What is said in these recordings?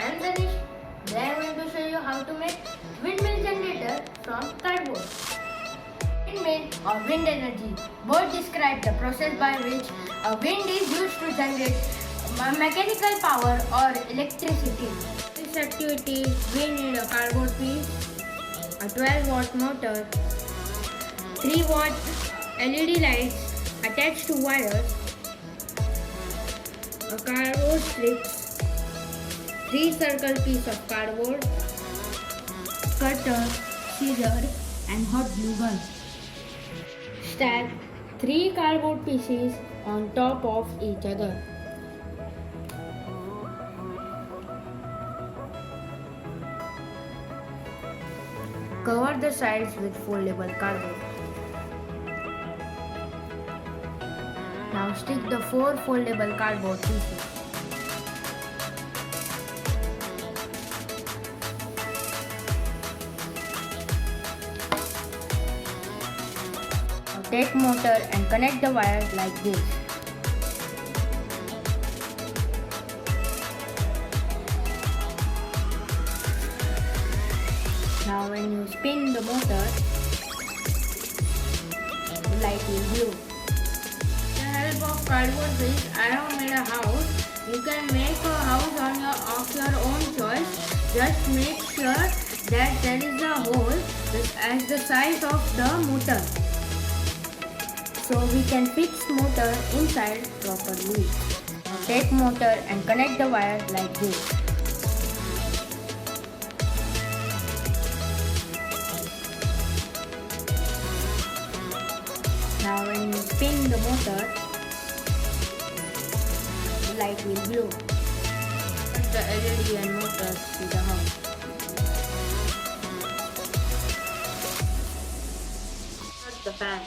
I am Danish. Today I am going to show you how to make windmill generator from cardboard. Windmill or wind energy both describe the process by which a wind is used to generate mechanical power or electricity. This activity we need a cardboard piece, a 12-watt motor, 3-watt LED lights attached to wires, a cardboard strips, 3 circle piece of cardboard, cutter, scissor and hot glue gun. Stack 3 cardboard pieces on top of each other. Cover the sides with foldable cardboard. Now stick the 4 foldable cardboard pieces. Now take motor and connect the wires like this. Now when you spin the motor, the light will glow. With the help of cardboard piece, I have made a house. You can make a house of your own choice. Just make sure that there is a hole as the size of the motor, so we can fix motor inside properly. Now take motor and connect the wires like this. Now when you spin the motor, the light will glow. Put the LED and motor to the house. Start the fan.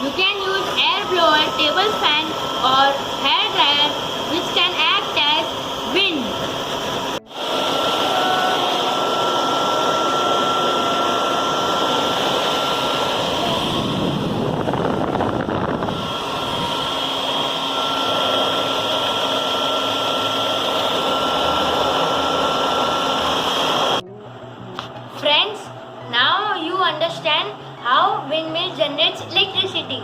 You can use air blower, table fan or hair dryer which can act as wind. Friends, now you understand how windmill generates electricity.